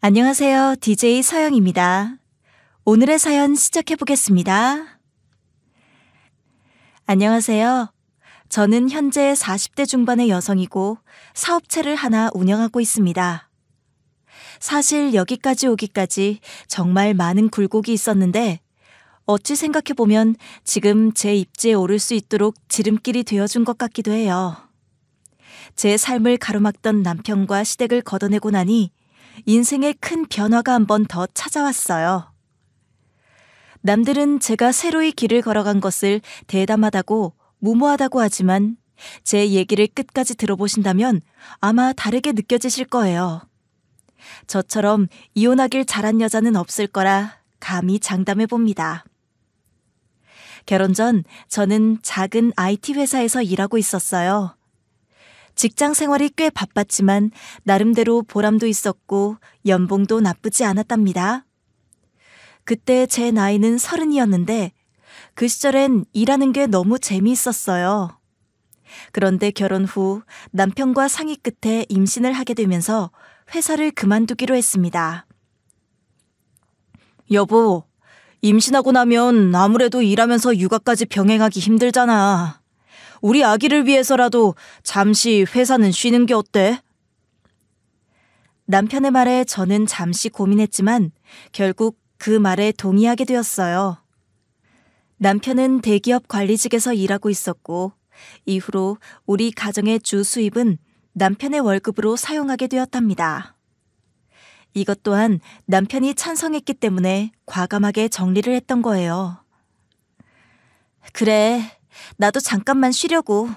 안녕하세요. DJ 서영입니다. 오늘의 사연 시작해 보겠습니다. 안녕하세요. 저는 현재 40대 중반의 여성이고 사업체를 하나 운영하고 있습니다. 사실 여기까지 오기까지 정말 많은 굴곡이 있었는데 어찌 생각해보면 지금 제 입지에 오를 수 있도록 지름길이 되어준 것 같기도 해요. 제 삶을 가로막던 남편과 시댁을 걷어내고 나니 인생에 큰 변화가 한 번 더 찾아왔어요. 남들은 제가 새로이 길을 걸어간 것을 대담하다고 무모하다고 하지만 제 얘기를 끝까지 들어보신다면 아마 다르게 느껴지실 거예요. 저처럼 이혼하길 잘한 여자는 없을 거라 감히 장담해 봅니다. 결혼 전 저는 작은 IT 회사에서 일하고 있었어요. 직장 생활이 꽤 바빴지만 나름대로 보람도 있었고 연봉도 나쁘지 않았답니다. 그때 제 나이는 30이었는데 그 시절엔 일하는 게 너무 재미있었어요. 그런데 결혼 후 남편과 상의 끝에 임신을 하게 되면서 회사를 그만두기로 했습니다. 여보, 임신하고 나면 아무래도 일하면서 육아까지 병행하기 힘들잖아. 우리 아기를 위해서라도 잠시 회사는 쉬는 게 어때? 남편의 말에 저는 잠시 고민했지만 결국 그 말에 동의하게 되었어요. 남편은 대기업 관리직에서 일하고 있었고 이후로 우리 가정의 주 수입은 남편의 월급으로 사용하게 되었답니다. 이것 또한 남편이 찬성했기 때문에 과감하게 정리를 했던 거예요. 그래, 나도 잠깐만 쉬려고.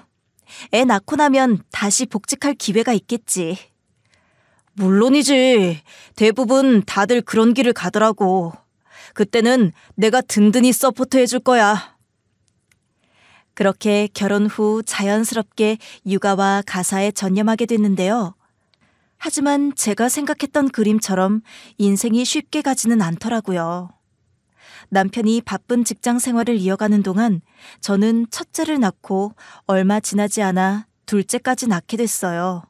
애 낳고 나면 다시 복직할 기회가 있겠지. 물론이지. 대부분 다들 그런 길을 가더라고. 그때는 내가 든든히 서포트 해줄 거야. 그렇게 결혼 후 자연스럽게 육아와 가사에 전념하게 됐는데요. 하지만 제가 생각했던 그림처럼 인생이 쉽게 가지는 않더라고요. 남편이 바쁜 직장 생활을 이어가는 동안 저는 첫째를 낳고 얼마 지나지 않아 둘째까지 낳게 됐어요.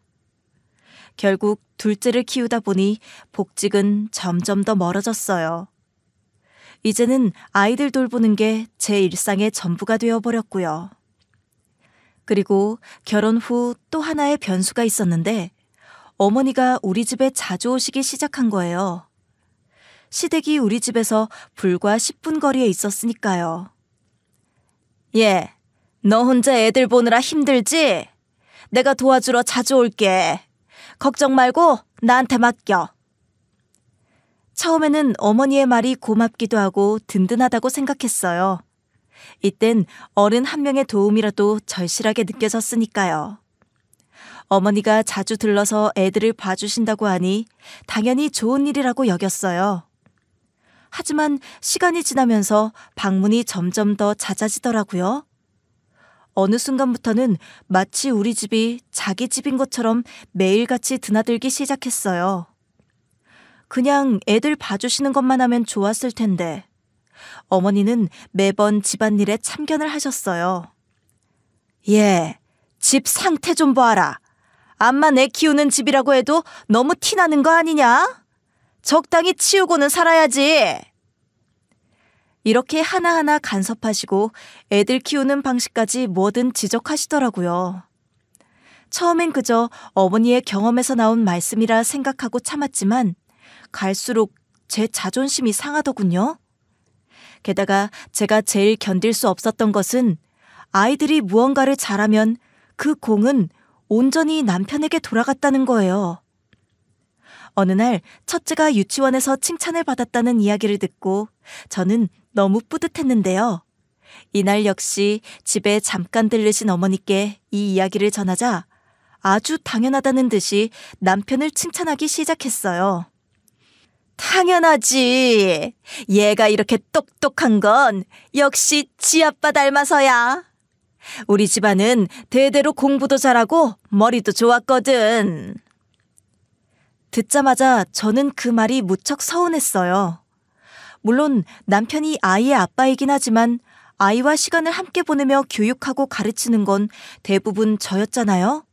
결국 둘째를 키우다 보니 복직은 점점 더 멀어졌어요. 이제는 아이들 돌보는 게 제 일상의 전부가 되어버렸고요. 그리고 결혼 후 또 하나의 변수가 있었는데 어머니가 우리 집에 자주 오시기 시작한 거예요. 시댁이 우리 집에서 불과 10분 거리에 있었으니까요. 예, 너 혼자 애들 보느라 힘들지? 내가 도와주러 자주 올게. 걱정 말고 나한테 맡겨. 처음에는 어머니의 말이 고맙기도 하고 든든하다고 생각했어요. 이땐 어른 한 명의 도움이라도 절실하게 느껴졌으니까요. 어머니가 자주 들러서 애들을 봐주신다고 하니 당연히 좋은 일이라고 여겼어요. 하지만 시간이 지나면서 방문이 점점 더 잦아지더라고요. 어느 순간부터는 마치 우리 집이 자기 집인 것처럼 매일같이 드나들기 시작했어요. 그냥 애들 봐주시는 것만 하면 좋았을 텐데 어머니는 매번 집안일에 참견을 하셨어요. 예, 집 상태 좀 봐라. 암만 애 키우는 집이라고 해도 너무 티나는 거 아니냐? 적당히 치우고는 살아야지. 이렇게 하나하나 간섭하시고 애들 키우는 방식까지 뭐든 지적하시더라고요. 처음엔 그저 어머니의 경험에서 나온 말씀이라 생각하고 참았지만 갈수록 제 자존심이 상하더군요. 게다가 제가 제일 견딜 수 없었던 것은 아이들이 무언가를 잘하면 그 공은 온전히 남편에게 돌아갔다는 거예요. 어느 날 첫째가 유치원에서 칭찬을 받았다는 이야기를 듣고 저는 너무 뿌듯했는데요. 이날 역시 집에 잠깐 들르신 어머니께 이 이야기를 전하자 아주 당연하다는 듯이 남편을 칭찬하기 시작했어요. 당연하지. 얘가 이렇게 똑똑한 건 역시 지 아빠 닮아서야. 우리 집안은 대대로 공부도 잘하고 머리도 좋았거든. 듣자마자 저는 그 말이 무척 서운했어요. 물론 남편이 아이의 아빠이긴 하지만 아이와 시간을 함께 보내며 교육하고 가르치는 건 대부분 저였잖아요.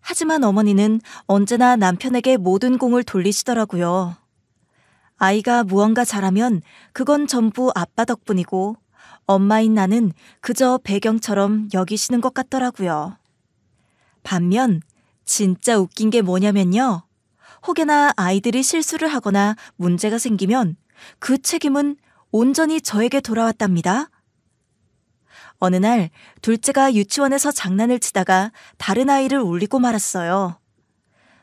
하지만 어머니는 언제나 남편에게 모든 공을 돌리시더라고요. 아이가 무언가 잘하면 그건 전부 아빠 덕분이고 엄마인 나는 그저 배경처럼 여기시는 것 같더라고요. 반면 진짜 웃긴 게 뭐냐면요. 혹여나 아이들이 실수를 하거나 문제가 생기면 그 책임은 온전히 저에게 돌아왔답니다. 어느 날 둘째가 유치원에서 장난을 치다가 다른 아이를 울리고 말았어요.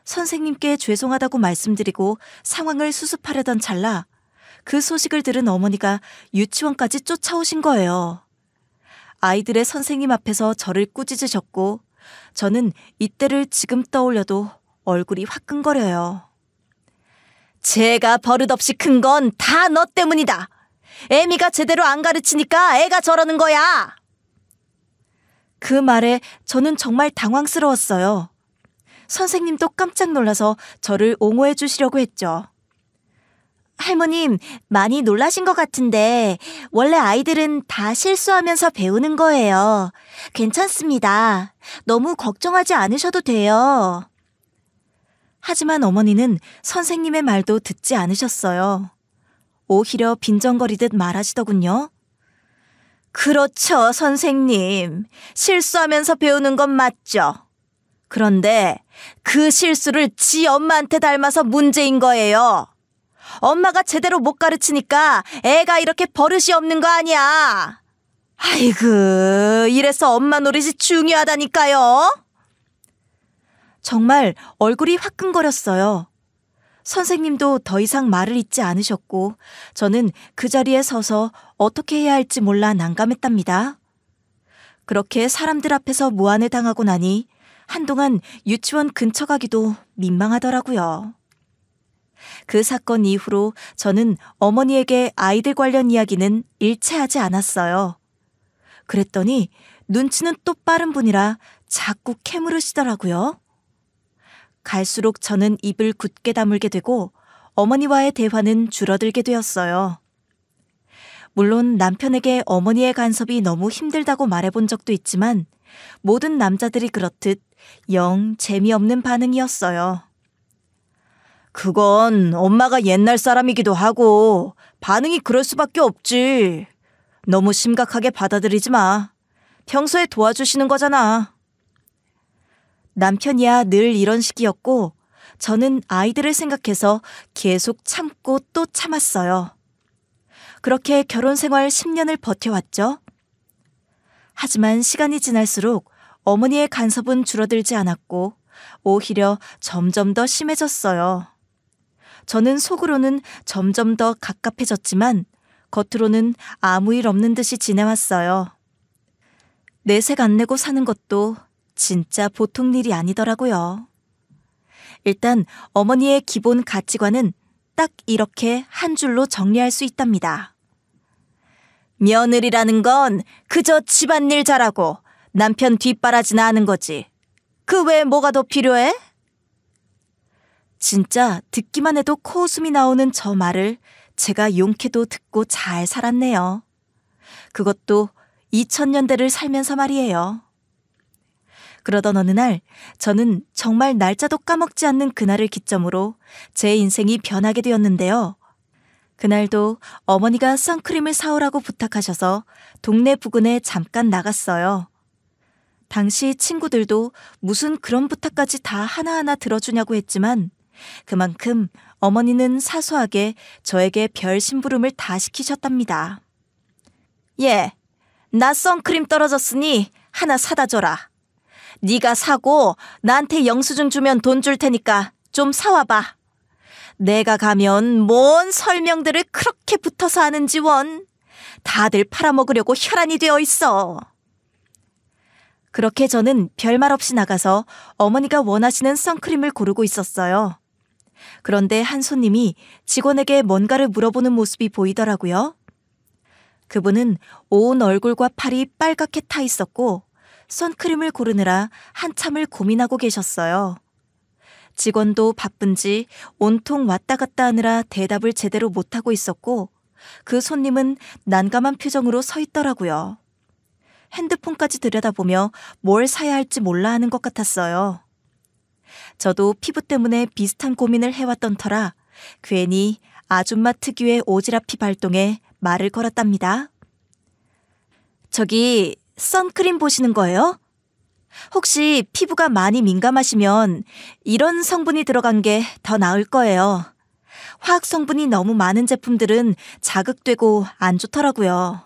선생님께 죄송하다고 말씀드리고 상황을 수습하려던 찰나 그 소식을 들은 어머니가 유치원까지 쫓아오신 거예요. 아이들의 선생님 앞에서 저를 꾸짖으셨고 저는 이때를 지금 떠올려도 얼굴이 화끈거려요. 제가 버릇없이 큰 건 다 너 때문이다. 애미가 제대로 안 가르치니까 애가 저러는 거야. 그 말에 저는 정말 당황스러웠어요. 선생님도 깜짝 놀라서 저를 옹호해 주시려고 했죠. 할머님, 많이 놀라신 것 같은데 원래 아이들은 다 실수하면서 배우는 거예요. 괜찮습니다. 너무 걱정하지 않으셔도 돼요. 하지만 어머니는 선생님의 말도 듣지 않으셨어요. 오히려 빈정거리듯 말하시더군요. 그렇죠, 선생님. 실수하면서 배우는 건 맞죠. 그런데 그 실수를 지 엄마한테 닮아서 문제인 거예요. 엄마가 제대로 못 가르치니까 애가 이렇게 버릇이 없는 거 아니야. 아이고, 이래서 엄마 노릇이 중요하다니까요. 정말 얼굴이 화끈거렸어요. 선생님도 더 이상 말을 잇지 않으셨고 저는 그 자리에 서서 어떻게 해야 할지 몰라 난감했답니다. 그렇게 사람들 앞에서 무안을 당하고 나니 한동안 유치원 근처 가기도 민망하더라고요. 그 사건 이후로 저는 어머니에게 아이들 관련 이야기는 일체하지 않았어요. 그랬더니 눈치는 또 빠른 분이라 자꾸 캐물으시더라고요. 갈수록 저는 입을 굳게 다물게 되고 어머니와의 대화는 줄어들게 되었어요. 물론 남편에게 어머니의 간섭이 너무 힘들다고 말해본 적도 있지만 모든 남자들이 그렇듯 영 재미없는 반응이었어요. 그건 엄마가 옛날 사람이기도 하고 반응이 그럴 수밖에 없지. 너무 심각하게 받아들이지 마. 평소에 도와주시는 거잖아. 남편이야 늘 이런 식이었고 저는 아이들을 생각해서 계속 참고 또 참았어요. 그렇게 결혼 생활 10년을 버텨왔죠. 하지만 시간이 지날수록 어머니의 간섭은 줄어들지 않았고 오히려 점점 더 심해졌어요. 저는 속으로는 점점 더 갑갑해졌지만 겉으로는 아무 일 없는 듯이 지내왔어요. 내색 안 내고 사는 것도 진짜 보통 일이 아니더라고요. 일단 어머니의 기본 가치관은 딱 이렇게 한 줄로 정리할 수 있답니다. 며느리라는 건 그저 집안일 잘하고 남편 뒷바라지나 하는 거지. 그 외에 뭐가 더 필요해? 진짜 듣기만 해도 코웃음이 나오는 저 말을 제가 용케도 듣고 잘 살았네요. 그것도 2000년대를 살면서 말이에요. 그러던 어느 날 저는 정말 날짜도 까먹지 않는 그날을 기점으로 제 인생이 변하게 되었는데요. 그날도 어머니가 선크림을 사오라고 부탁하셔서 동네 부근에 잠깐 나갔어요. 당시 친구들도 무슨 그런 부탁까지 다 하나하나 들어주냐고 했지만 그만큼 어머니는 사소하게 저에게 별 심부름을 다 시키셨답니다. 예, 나 선크림 떨어졌으니 하나 사다 줘라. 네가 사고 나한테 영수증 주면 돈 줄 테니까 좀 사와봐. 내가 가면 뭔 설명들을 그렇게 붙어서 하는지 원. 다들 팔아먹으려고 혈안이 되어 있어. 그렇게 저는 별말 없이 나가서 어머니가 원하시는 선크림을 고르고 있었어요. 그런데 한 손님이 직원에게 뭔가를 물어보는 모습이 보이더라고요. 그분은 온 얼굴과 팔이 빨갛게 타 있었고 선크림을 고르느라 한참을 고민하고 계셨어요. 직원도 바쁜지 온통 왔다 갔다 하느라 대답을 제대로 못하고 있었고 그 손님은 난감한 표정으로 서 있더라고요. 핸드폰까지 들여다보며 뭘 사야 할지 몰라 하는 것 같았어요. 저도 피부 때문에 비슷한 고민을 해왔던 터라 괜히 아줌마 특유의 오지랖이 발동해 말을 걸었답니다. 저기 선크림 보시는 거예요? 혹시 피부가 많이 민감하시면 이런 성분이 들어간 게 더 나을 거예요. 화학 성분이 너무 많은 제품들은 자극되고 안 좋더라고요.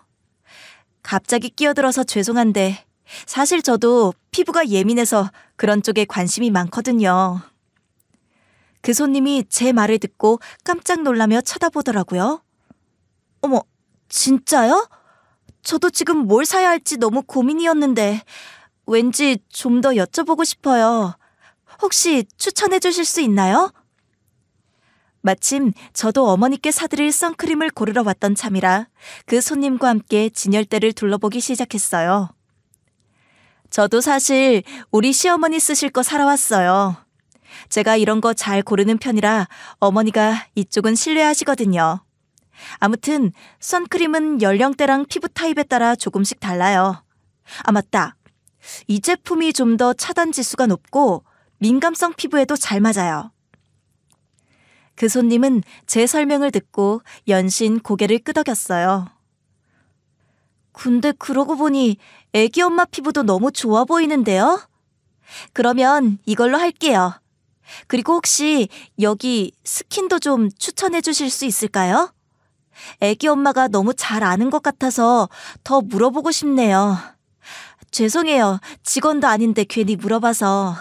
갑자기 끼어들어서 죄송한데 사실 저도 피부가 예민해서 그런 쪽에 관심이 많거든요. 그 손님이 제 말을 듣고 깜짝 놀라며 쳐다보더라고요. 어머, 진짜요? 저도 지금 뭘 사야 할지 너무 고민이었는데 왠지 좀 더 여쭤보고 싶어요. 혹시 추천해 주실 수 있나요? 마침 저도 어머니께 사드릴 선크림을 고르러 왔던 참이라 그 손님과 함께 진열대를 둘러보기 시작했어요. 저도 사실 우리 시어머니 쓰실 거 사러 왔어요. 제가 이런 거 잘 고르는 편이라 어머니가 이쪽은 신뢰하시거든요. 아무튼 선크림은 연령대랑 피부 타입에 따라 조금씩 달라요. 아, 맞다. 이 제품이 좀 더 차단 지수가 높고 민감성 피부에도 잘 맞아요. 그 손님은 제 설명을 듣고 연신 고개를 끄덕였어요. 근데 그러고 보니 애기 엄마 피부도 너무 좋아 보이는데요? 그러면 이걸로 할게요. 그리고 혹시 여기 스킨도 좀 추천해 주실 수 있을까요? 애기 엄마가 너무 잘 아는 것 같아서 더 물어보고 싶네요. 죄송해요. 직원도 아닌데 괜히 물어봐서.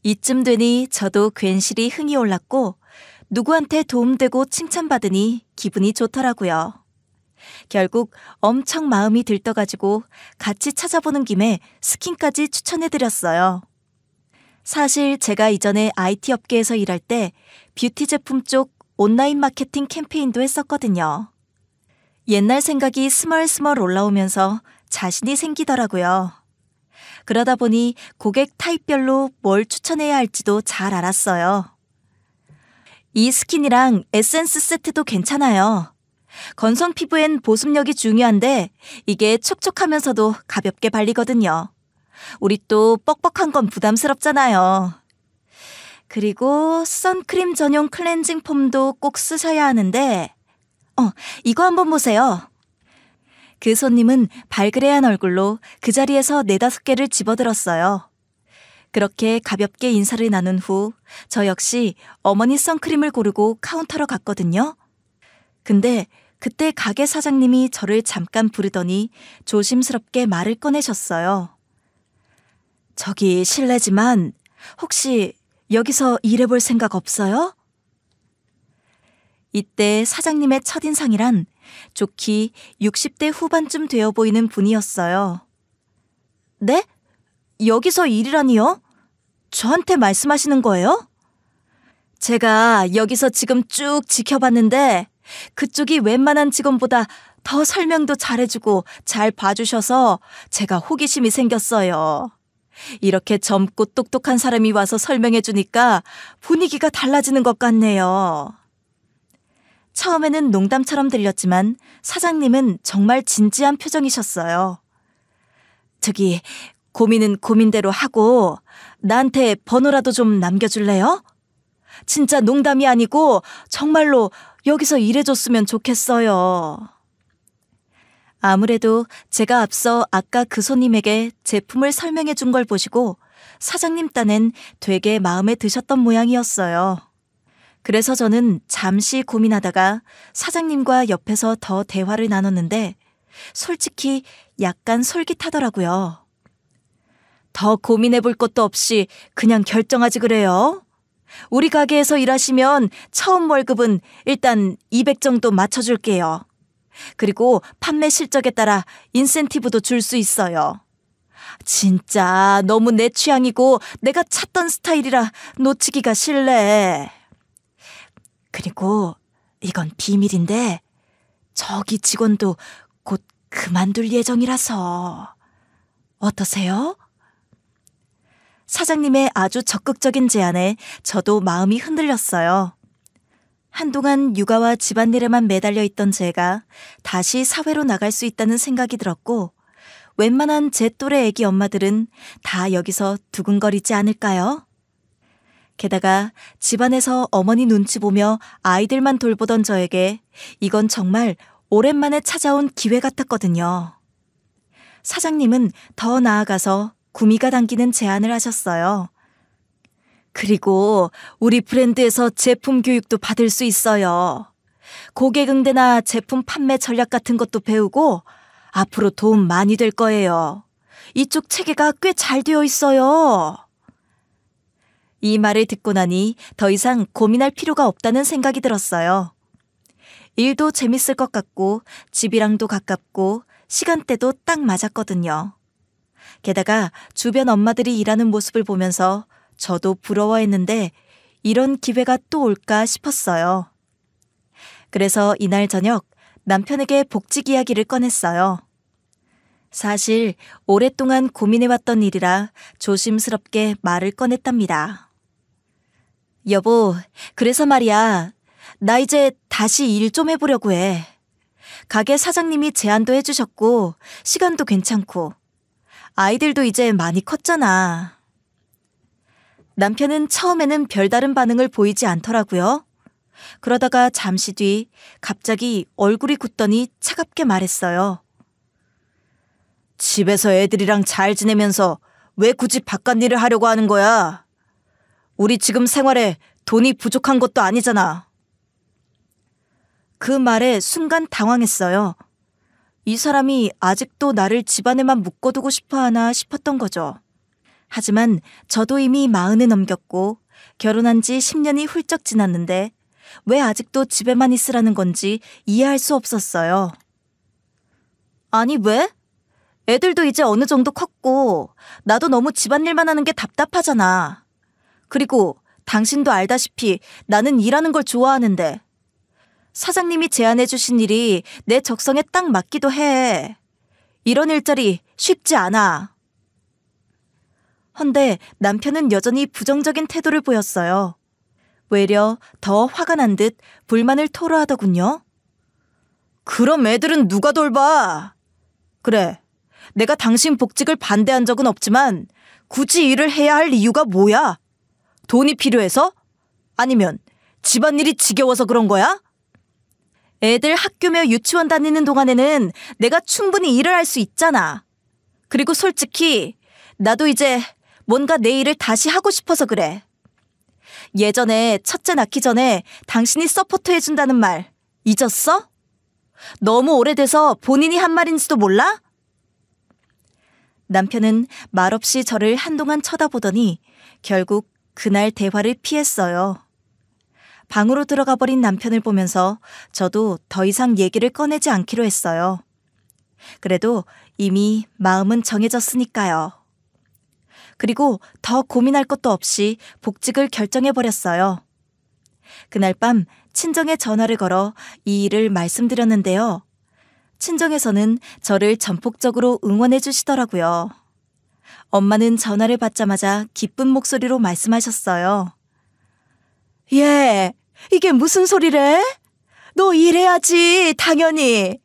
이쯤 되니 저도 괜시리 흥이 올랐고 누구한테 도움되고 칭찬받으니 기분이 좋더라고요. 결국 엄청 마음이 들떠가지고 같이 찾아보는 김에 스킨까지 추천해드렸어요. 사실 제가 이전에 IT 업계에서 일할 때 뷰티 제품 쪽 온라인 마케팅 캠페인도 했었거든요. 옛날 생각이 스멀스멀 올라오면서 자신이 생기더라고요. 그러다 보니 고객 타입별로 뭘 추천해야 할지도 잘 알았어요. 이 스킨이랑 에센스 세트도 괜찮아요. 건성 피부엔 보습력이 중요한데 이게 촉촉하면서도 가볍게 발리거든요. 우리 또 뻑뻑한 건 부담스럽잖아요. 그리고 선크림 전용 클렌징 폼도 꼭 쓰셔야 하는데 이거 한번 보세요. 그 손님은 발그레한 얼굴로 그 자리에서 4-5개를 집어들었어요. 그렇게 가볍게 인사를 나눈 후 저 역시 어머니 선크림을 고르고 카운터로 갔거든요. 근데 그때 가게 사장님이 저를 잠깐 부르더니 조심스럽게 말을 꺼내셨어요. 저기 실례지만 혹시 여기서 일해볼 생각 없어요? 이때 사장님의 첫인상이란 좋기 60대 후반쯤 되어 보이는 분이었어요. 네? 여기서 일이라니요? 저한테 말씀하시는 거예요? 제가 여기서 지금 쭉 지켜봤는데 그쪽이 웬만한 직원보다 더 설명도 잘해주고 잘 봐주셔서 제가 호기심이 생겼어요. 이렇게 젊고 똑똑한 사람이 와서 설명해주니까 분위기가 달라지는 것 같네요. 처음에는 농담처럼 들렸지만 사장님은 정말 진지한 표정이셨어요. 저기 고민은 고민대로 하고 나한테 번호라도 좀 남겨줄래요? 진짜 농담이 아니고 정말로 여기서 일해줬으면 좋겠어요. 아무래도 제가 앞서 아까 그 손님에게 제품을 설명해 준 걸 보시고 사장님 딴엔 되게 마음에 드셨던 모양이었어요. 그래서 저는 잠시 고민하다가 사장님과 옆에서 더 대화를 나눴는데 솔직히 약간 솔깃하더라고요. 더 고민해 볼 것도 없이 그냥 결정하지 그래요. 우리 가게에서 일하시면 처음 월급은 일단 200 정도 맞춰줄게요. 그리고 판매 실적에 따라 인센티브도 줄 수 있어요. 진짜 너무 내 취향이고 내가 찾던 스타일이라 놓치기가 싫네. 그리고 이건 비밀인데 저기 직원도 곧 그만둘 예정이라서 어떠세요? 사장님의 아주 적극적인 제안에 저도 마음이 흔들렸어요. 한동안 육아와 집안일에만 매달려 있던 제가 다시 사회로 나갈 수 있다는 생각이 들었고 웬만한 제 또래 애기 엄마들은 다 여기서 두근거리지 않을까요? 게다가 집안에서 어머니 눈치 보며 아이들만 돌보던 저에게 이건 정말 오랜만에 찾아온 기회 같았거든요. 사장님은 더 나아가서 구미가 당기는 제안을 하셨어요. 그리고 우리 브랜드에서 제품 교육도 받을 수 있어요. 고객 응대나 제품 판매 전략 같은 것도 배우고 앞으로 도움 많이 될 거예요. 이쪽 체계가 꽤 잘 되어 있어요. 이 말을 듣고 나니 더 이상 고민할 필요가 없다는 생각이 들었어요. 일도 재밌을 것 같고 집이랑도 가깝고 시간대도 딱 맞았거든요. 게다가 주변 엄마들이 일하는 모습을 보면서 저도 부러워했는데 이런 기회가 또 올까 싶었어요. 그래서 이날 저녁 남편에게 복직 이야기를 꺼냈어요. 사실 오랫동안 고민해왔던 일이라 조심스럽게 말을 꺼냈답니다. 여보, 그래서 말이야. 나 이제 다시 일 좀 해보려고 해. 가게 사장님이 제안도 해주셨고 시간도 괜찮고 아이들도 이제 많이 컸잖아. 남편은 처음에는 별다른 반응을 보이지 않더라고요. 그러다가 잠시 뒤 갑자기 얼굴이 굳더니 차갑게 말했어요. 집에서 애들이랑 잘 지내면서 왜 굳이 바깥 일을 하려고 하는 거야? 우리 지금 생활에 돈이 부족한 것도 아니잖아. 그 말에 순간 당황했어요. 이 사람이 아직도 나를 집안에만 묶어두고 싶어 하나 싶었던 거죠. 하지만 저도 이미 40을 넘겼고 결혼한 지 10년이 훌쩍 지났는데 왜 아직도 집에만 있으라는 건지 이해할 수 없었어요. 아니 왜? 애들도 이제 어느 정도 컸고 나도 너무 집안일만 하는 게 답답하잖아. 그리고 당신도 알다시피 나는 일하는 걸 좋아하는데 사장님이 제안해 주신 일이 내 적성에 딱 맞기도 해. 이런 일자리 쉽지 않아. 헌데 남편은 여전히 부정적인 태도를 보였어요. 외려 더 화가 난 듯 불만을 토로하더군요. 그럼 애들은 누가 돌봐? 그래, 내가 당신 복직을 반대한 적은 없지만 굳이 일을 해야 할 이유가 뭐야? 돈이 필요해서? 아니면 집안일이 지겨워서 그런 거야? 애들 학교며 유치원 다니는 동안에는 내가 충분히 일을 할 수 있잖아. 그리고 솔직히 나도 이제 뭔가 내 일을 다시 하고 싶어서 그래. 예전에 첫째 낳기 전에 당신이 서포트 해준다는 말 잊었어? 너무 오래돼서 본인이 한 말인지도 몰라? 남편은 말없이 저를 한동안 쳐다보더니 결국 그날 대화를 피했어요. 방으로 들어가 버린 남편을 보면서 저도 더 이상 얘기를 꺼내지 않기로 했어요. 그래도 이미 마음은 정해졌으니까요. 그리고 더 고민할 것도 없이 복직을 결정해버렸어요. 그날 밤 친정에 전화를 걸어 이 일을 말씀드렸는데요. 친정에서는 저를 전폭적으로 응원해 주시더라고요. 엄마는 전화를 받자마자 기쁜 목소리로 말씀하셨어요. 얘, 이게 무슨 소리래? 너 일해야지, 당연히.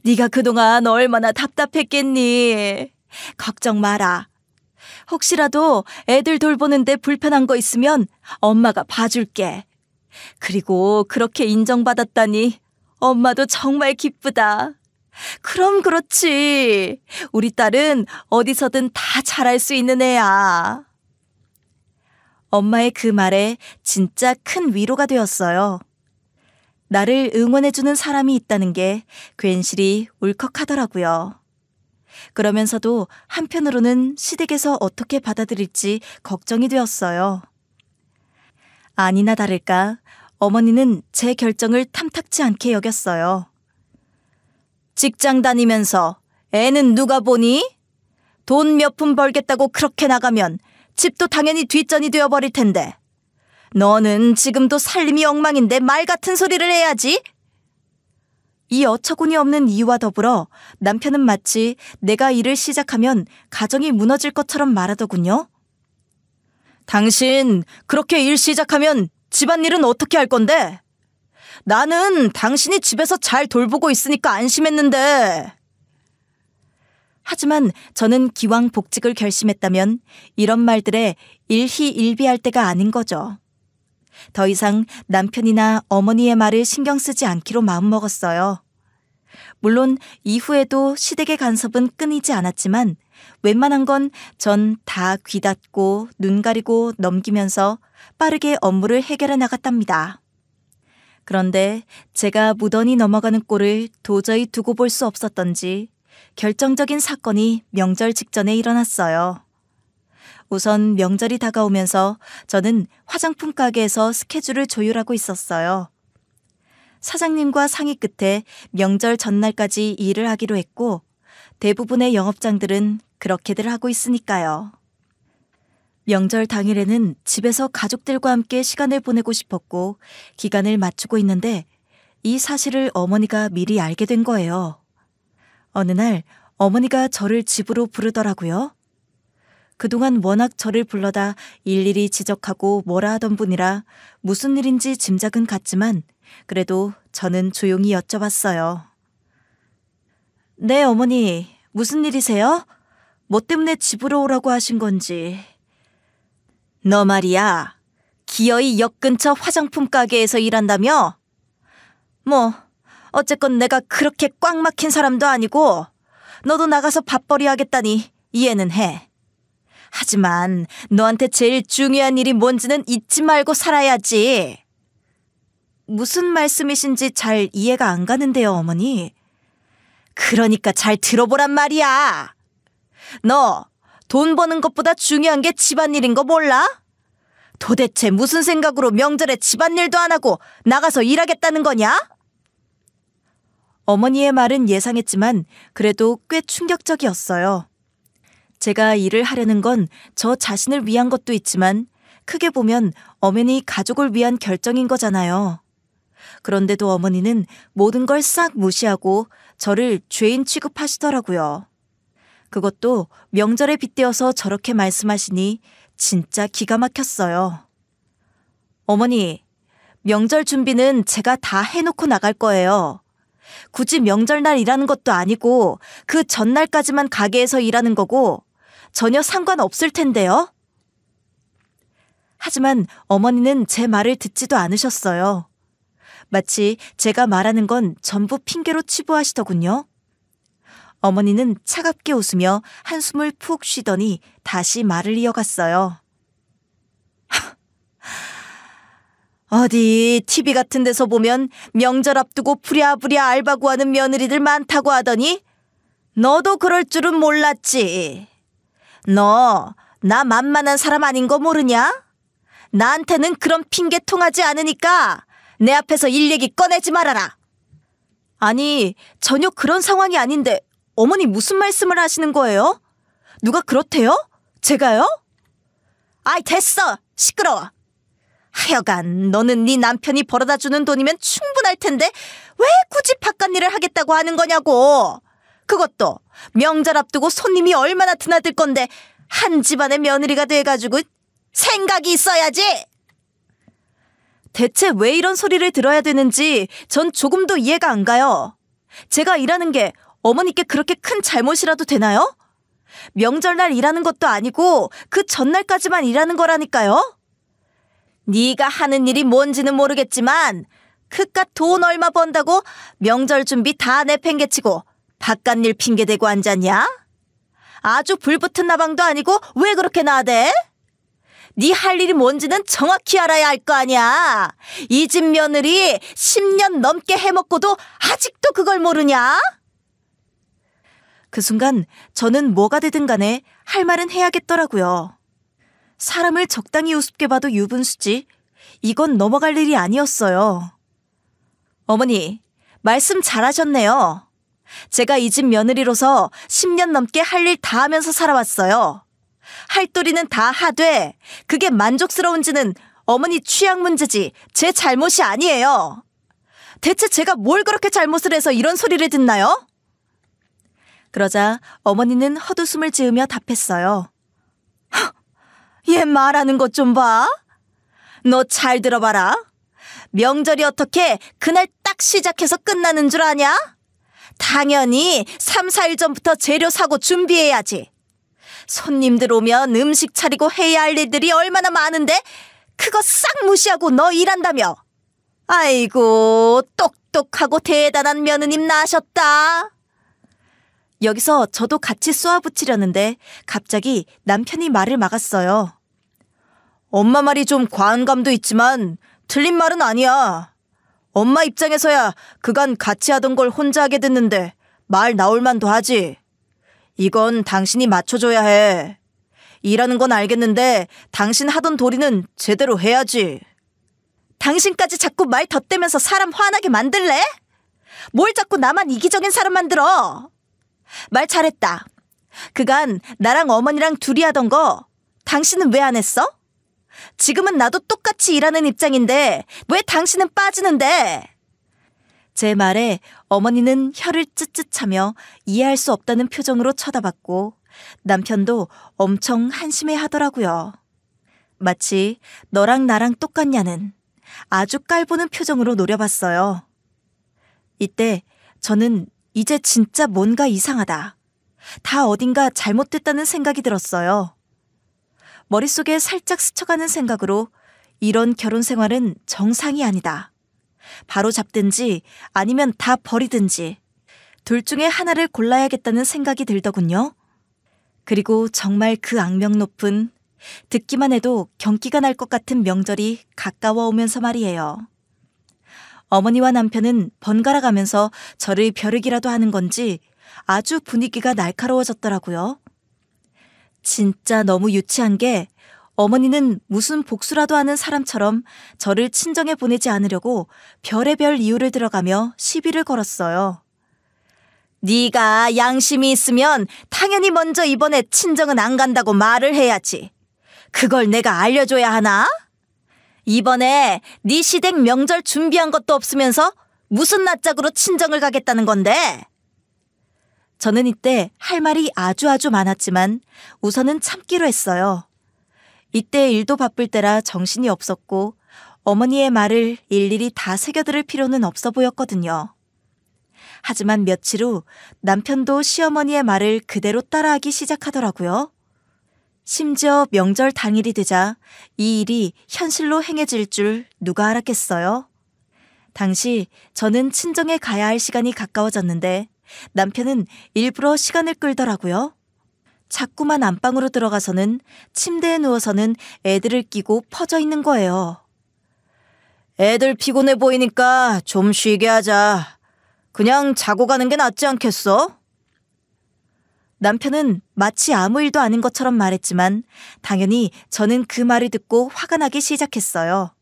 네가 그동안 얼마나 답답했겠니. 걱정 마라. 혹시라도 애들 돌보는데 불편한 거 있으면 엄마가 봐줄게. 그리고 그렇게 인정받았다니 엄마도 정말 기쁘다. 그럼 그렇지. 우리 딸은 어디서든 다 잘할 수 있는 애야. 엄마의 그 말에 진짜 큰 위로가 되었어요. 나를 응원해주는 사람이 있다는 게 괜시리 울컥하더라고요. 그러면서도 한편으로는 시댁에서 어떻게 받아들일지 걱정이 되었어요. 아니나 다를까 어머니는 제 결정을 탐탁지 않게 여겼어요. 직장 다니면서 애는 누가 보니? 돈 몇 푼 벌겠다고 그렇게 나가면 집도 당연히 뒷전이 되어버릴 텐데. 너는 지금도 살림이 엉망인데 말 같은 소리를 해야지. 이 어처구니 없는 이유와 더불어 남편은 마치 내가 일을 시작하면 가정이 무너질 것처럼 말하더군요. 당신 그렇게 일 시작하면 집안일은 어떻게 할 건데? 나는 당신이 집에서 잘 돌보고 있으니까 안심했는데. 하지만 저는 기왕 복직을 결심했다면 이런 말들에 일희일비할 때가 아닌 거죠. 더 이상 남편이나 어머니의 말을 신경 쓰지 않기로 마음먹었어요. 물론 이후에도 시댁의 간섭은 끊이지 않았지만 웬만한 건 전 다 귀 닫고 눈 가리고 넘기면서 빠르게 업무를 해결해 나갔답니다. 그런데 제가 무던히 넘어가는 꼴을 도저히 두고 볼 수 없었던지 결정적인 사건이 명절 직전에 일어났어요. 우선 명절이 다가오면서 저는 화장품 가게에서 스케줄을 조율하고 있었어요. 사장님과 상의 끝에 명절 전날까지 일을 하기로 했고 대부분의 영업장들은 그렇게들 하고 있으니까요. 명절 당일에는 집에서 가족들과 함께 시간을 보내고 싶었고 기간을 맞추고 있는데 이 사실을 어머니가 미리 알게 된 거예요. 어느 날 어머니가 저를 집으로 부르더라고요. 그동안 워낙 저를 불러다 일일이 지적하고 뭐라 하던 분이라 무슨 일인지 짐작은 갔지만 그래도 저는 조용히 여쭤봤어요. 네, 어머니, 무슨 일이세요? 뭐 때문에 집으로 오라고 하신 건지. 너 말이야, 기어이 역 근처 화장품 가게에서 일한다며? 뭐 어쨌건 내가 그렇게 꽉 막힌 사람도 아니고 너도 나가서 밥벌이 하겠다니 이해는 해. 하지만 너한테 제일 중요한 일이 뭔지는 잊지 말고 살아야지. 무슨 말씀이신지 잘 이해가 안 가는데요, 어머니. 그러니까 잘 들어보란 말이야. 너 돈 버는 것보다 중요한 게 집안일인 거 몰라? 도대체 무슨 생각으로 명절에 집안일도 안 하고 나가서 일하겠다는 거냐? 어머니의 말은 예상했지만 그래도 꽤 충격적이었어요. 제가 일을 하려는 건 저 자신을 위한 것도 있지만 크게 보면 엄연히 가족을 위한 결정인 거잖아요. 그런데도 어머니는 모든 걸 싹 무시하고 저를 죄인 취급하시더라고요. 그것도 명절에 빗대어서 저렇게 말씀하시니 진짜 기가 막혔어요. 어머니, 명절 준비는 제가 다 해놓고 나갈 거예요. 굳이 명절날 일하는 것도 아니고 그 전날까지만 가게에서 일하는 거고 전혀 상관없을 텐데요. 하지만 어머니는 제 말을 듣지도 않으셨어요. 마치 제가 말하는 건 전부 핑계로 치부하시더군요. 어머니는 차갑게 웃으며 한숨을 푹 쉬더니 다시 말을 이어갔어요. 어디 TV 같은 데서 보면 명절 앞두고 부랴부랴 알바 구하는 며느리들 많다고 하더니 너도 그럴 줄은 몰랐지. 너 나 만만한 사람 아닌 거 모르냐? 나한테는 그런 핑계 통하지 않으니까 내 앞에서 일 얘기 꺼내지 말아라. 아니, 전혀 그런 상황이 아닌데 어머니 무슨 말씀을 하시는 거예요? 누가 그렇대요? 제가요? 아이 됐어, 시끄러워. 하여간 너는 네 남편이 벌어다주는 돈이면 충분할 텐데 왜 굳이 바깥 일을 하겠다고 하는 거냐고. 그것도 명절 앞두고 손님이 얼마나 드나들 건데 한 집안의 며느리가 돼가지고 생각이 있어야지. 대체 왜 이런 소리를 들어야 되는지 전 조금도 이해가 안 가요. 제가 일하는 게 어머니께 그렇게 큰 잘못이라도 되나요? 명절날 일하는 것도 아니고 그 전날까지만 일하는 거라니까요. 네가 하는 일이 뭔지는 모르겠지만 그깟 돈 얼마 번다고 명절 준비 다 내팽개치고 바깥일 핑계대고 앉았냐? 아주 불붙은 나방도 아니고 왜 그렇게 나대? 네 할 일이 뭔지는 정확히 알아야 할 거 아니야. 이 집 며느리 10년 넘게 해먹고도 아직도 그걸 모르냐? 그 순간 저는 뭐가 되든 간에 할 말은 해야겠더라고요. 사람을 적당히 우습게 봐도 유분수지 이건 넘어갈 일이 아니었어요. 어머니, 말씀 잘하셨네요. 제가 이 집 며느리로서 10년 넘게 할 일 다 하면서 살아왔어요. 할도리는 다 하되 그게 만족스러운지는 어머니 취향 문제지 제 잘못이 아니에요. 대체 제가 뭘 그렇게 잘못을 해서 이런 소리를 듣나요? 그러자 어머니는 헛웃음을 지으며 답했어요. 얘 말하는 것 좀 봐. 너 잘 들어봐라. 명절이 어떻게 그날 딱 시작해서 끝나는 줄 아냐? 당연히 3, 4일 전부터 재료 사고 준비해야지. 손님들 오면 음식 차리고 해야 할 일들이 얼마나 많은데 그거 싹 무시하고 너 일한다며. 아이고, 똑똑하고 대단한 며느님 나셨다. 여기서 저도 같이 쏘아붙이려는데 갑자기 남편이 말을 막았어요. 엄마 말이 좀 과한 감도 있지만 틀린 말은 아니야. 엄마 입장에서야 그간 같이 하던 걸 혼자 하게 됐는데 말 나올 만도 하지. 이건 당신이 맞춰줘야 해. 일하는 건 알겠는데 당신 하던 도리는 제대로 해야지. 당신까지 자꾸 말 덧대면서 사람 화나게 만들래? 뭘 자꾸 나만 이기적인 사람 만들어? 말 잘했다. 그간 나랑 어머니랑 둘이 하던 거 당신은 왜 안 했어? 지금은 나도 똑같이 일하는 입장인데 왜 당신은 빠지는데? 제 말에 어머니는 혀를 쯧쯧하며 이해할 수 없다는 표정으로 쳐다봤고 남편도 엄청 한심해 하더라고요. 마치 너랑 나랑 똑같냐는 아주 깔보는 표정으로 노려봤어요. 이때 저는 이제 진짜 뭔가 이상하다. 다 어딘가 잘못됐다는 생각이 들었어요. 머릿속에 살짝 스쳐가는 생각으로 이런 결혼 생활은 정상이 아니다. 바로 잡든지 아니면 다 버리든지 둘 중에 하나를 골라야겠다는 생각이 들더군요. 그리고 정말 그 악명 높은 듣기만 해도 경기가 날 것 같은 명절이 가까워 오면서 말이에요. 어머니와 남편은 번갈아 가면서 저를 벼르기라도 하는 건지 아주 분위기가 날카로워졌더라고요. 진짜 너무 유치한 게 어머니는 무슨 복수라도 하는 사람처럼 저를 친정에 보내지 않으려고 별의별 이유를 들어가며 시비를 걸었어요. 네가 양심이 있으면 당연히 먼저 이번에 친정은 안 간다고 말을 해야지. 그걸 내가 알려줘야 하나? 이번에 네 시댁 명절 준비한 것도 없으면서 무슨 낯짝으로 친정을 가겠다는 건데? 저는 이때 할 말이 아주 많았지만 우선은 참기로 했어요. 이때 일도 바쁠 때라 정신이 없었고 어머니의 말을 일일이 다 새겨들을 필요는 없어 보였거든요. 하지만 며칠 후 남편도 시어머니의 말을 그대로 따라하기 시작하더라고요. 심지어 명절 당일이 되자 이 일이 현실로 행해질 줄 누가 알았겠어요? 당시 저는 친정에 가야 할 시간이 가까워졌는데 남편은 일부러 시간을 끌더라고요. 자꾸만 안방으로 들어가서는 침대에 누워서는 애들을 끼고 퍼져 있는 거예요. 애들 피곤해 보이니까 좀 쉬게 하자. 그냥 자고 가는 게 낫지 않겠어? 남편은 마치 아무 일도 아닌 것처럼 말했지만 당연히 저는 그 말을 듣고 화가 나기 시작했어요.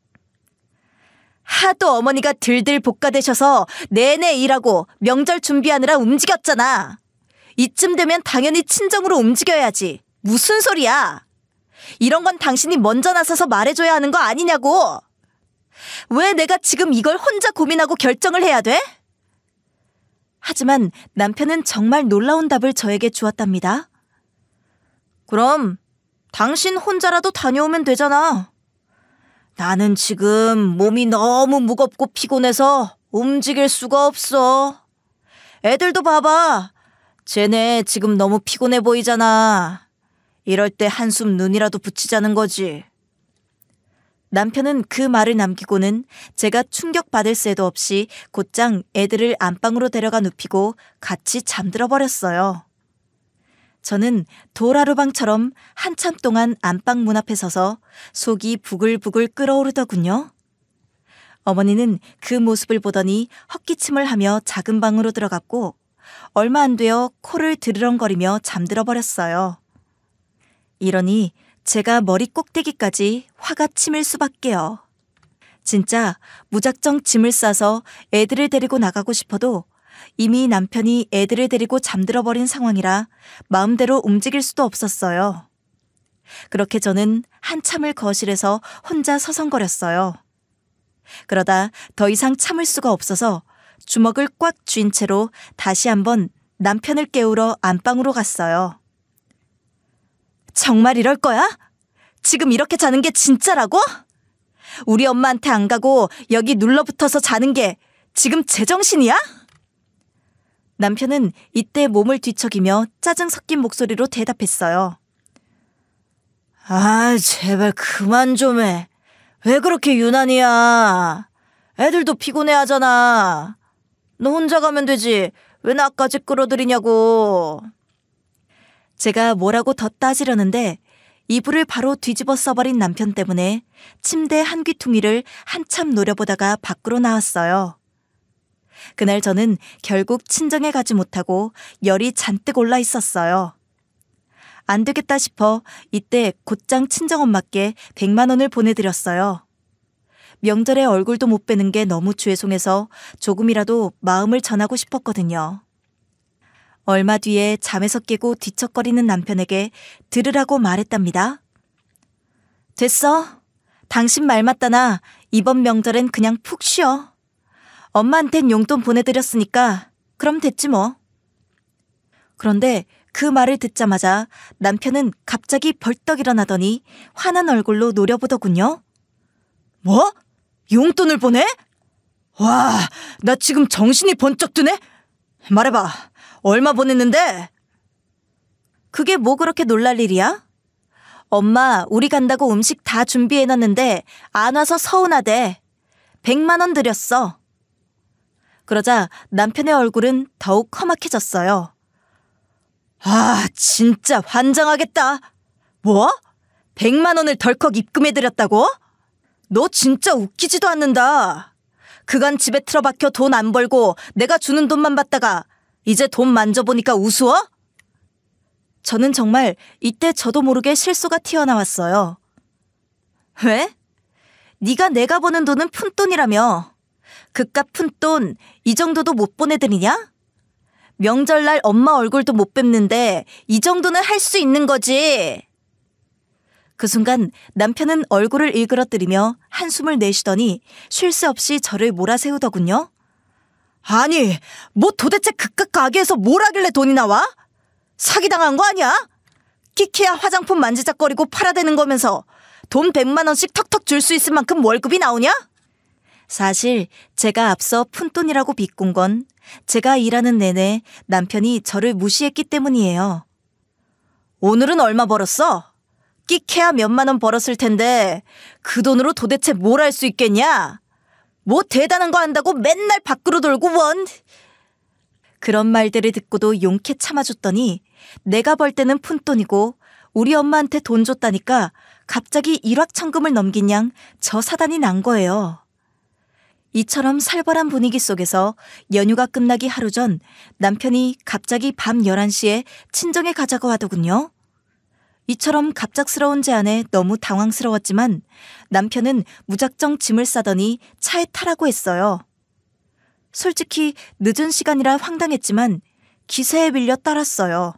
하도 어머니가 들들 볶아대셔서 내내 일하고 명절 준비하느라 움직였잖아. 이쯤 되면 당연히 친정으로 움직여야지. 무슨 소리야? 이런 건 당신이 먼저 나서서 말해줘야 하는 거 아니냐고. 왜 내가 지금 이걸 혼자 고민하고 결정을 해야 돼? 하지만 남편은 정말 놀라운 답을 저에게 주었답니다. 그럼 당신 혼자라도 다녀오면 되잖아. 나는 지금 몸이 너무 무겁고 피곤해서 움직일 수가 없어. 애들도 봐봐. 쟤네 지금 너무 피곤해 보이잖아. 이럴 때 한숨 눈이라도 붙이자는 거지. 남편은 그 말을 남기고는 제가 충격받을 새도 없이 곧장 애들을 안방으로 데려가 눕히고 같이 잠들어 버렸어요. 저는 도라루방처럼 한참 동안 안방 문 앞에 서서 속이 부글부글 끓어오르더군요. 어머니는 그 모습을 보더니 헛기침을 하며 작은 방으로 들어갔고 얼마 안 되어 코를 드르렁거리며 잠들어 버렸어요. 이러니 제가 머리 꼭대기까지 화가 치밀 수밖에요. 진짜 무작정 짐을 싸서 애들을 데리고 나가고 싶어도 이미 남편이 애들을 데리고 잠들어 버린 상황이라 마음대로 움직일 수도 없었어요. 그렇게 저는 한참을 거실에서 혼자 서성거렸어요. 그러다 더 이상 참을 수가 없어서 주먹을 꽉 쥔 채로 다시 한번 남편을 깨우러 안방으로 갔어요. 정말 이럴 거야? 지금 이렇게 자는 게 진짜라고? 우리 엄마한테 안 가고 여기 눌러붙어서 자는 게 지금 제정신이야? 남편은 이때 몸을 뒤척이며 짜증 섞인 목소리로 대답했어요. 아, 제발 그만 좀 해. 왜 그렇게 유난이야? 애들도 피곤해하잖아. 너 혼자 가면 되지. 왜 나까지 끌어들이냐고. 제가 뭐라고 더 따지려는데 이불을 바로 뒤집어 써버린 남편 때문에 침대 한 귀퉁이를 한참 노려보다가 밖으로 나왔어요. 그날 저는 결국 친정에 가지 못하고 열이 잔뜩 올라 있었어요. 안 되겠다 싶어 이때 곧장 친정엄마께 100만 원을 보내드렸어요. 명절에 얼굴도 못 뵈는 게 너무 죄송해서 조금이라도 마음을 전하고 싶었거든요. 얼마 뒤에 잠에서 깨고 뒤척거리는 남편에게 들으라고 말했답니다. 됐어. 당신 말 맞다나 이번 명절엔 그냥 푹 쉬어. 엄마한텐 용돈 보내드렸으니까 그럼 됐지 뭐. 그런데 그 말을 듣자마자 남편은 갑자기 벌떡 일어나더니 화난 얼굴로 노려보더군요. 뭐? 용돈을 보내? 와, 나 지금 정신이 번쩍 드네? 말해봐. 얼마 보냈는데? 그게 뭐 그렇게 놀랄 일이야? 엄마, 우리 간다고 음식 다 준비해놨는데 안 와서 서운하대. 100만 원 드렸어. 그러자 남편의 얼굴은 더욱 험악해졌어요. 아, 진짜 환장하겠다. 뭐? 100만 원을 덜컥 입금해드렸다고? 너 진짜 웃기지도 않는다. 그간 집에 틀어박혀 돈 안 벌고 내가 주는 돈만 받다가 이제 돈 만져보니까 우스워? 저는 정말 이때 저도 모르게 실수가 튀어나왔어요. 왜? 네가 내가 버는 돈은 푼돈이라며. 그깟 푼돈 이 정도도 못 보내드리냐? 명절날 엄마 얼굴도 못 뵙는데 이 정도는 할 수 있는 거지. 그 순간 남편은 얼굴을 일그러뜨리며 한숨을 내쉬더니 쉴 새 없이 저를 몰아세우더군요. 아니, 뭐 도대체 그깟 가게에서 뭘 하길래 돈이 나와? 사기당한 거 아니야? 끼케야 화장품 만지작거리고 팔아대는 거면서 돈 100만 원씩 턱턱 줄 수 있을 만큼 월급이 나오냐? 사실 제가 앞서 푼돈이라고 비꼰 건 제가 일하는 내내 남편이 저를 무시했기 때문이에요. 오늘은 얼마 벌었어? 끼케야 몇만 원 벌었을 텐데 그 돈으로 도대체 뭘 할 수 있겠냐? 뭐 대단한 거 한다고 맨날 밖으로 돌고 원. 그런 말들을 듣고도 용케 참아줬더니 내가 벌 때는 푼돈이고 우리 엄마한테 돈 줬다니까 갑자기 일확천금을 넘긴 양 저 사단이 난 거예요. 이처럼 살벌한 분위기 속에서 연휴가 끝나기 하루 전 남편이 갑자기 밤 11시에 친정에 가자고 하더군요. 이처럼 갑작스러운 제안에 너무 당황스러웠지만 남편은 무작정 짐을 싸더니 차에 타라고 했어요. 솔직히 늦은 시간이라 황당했지만 기세에 밀려 따랐어요.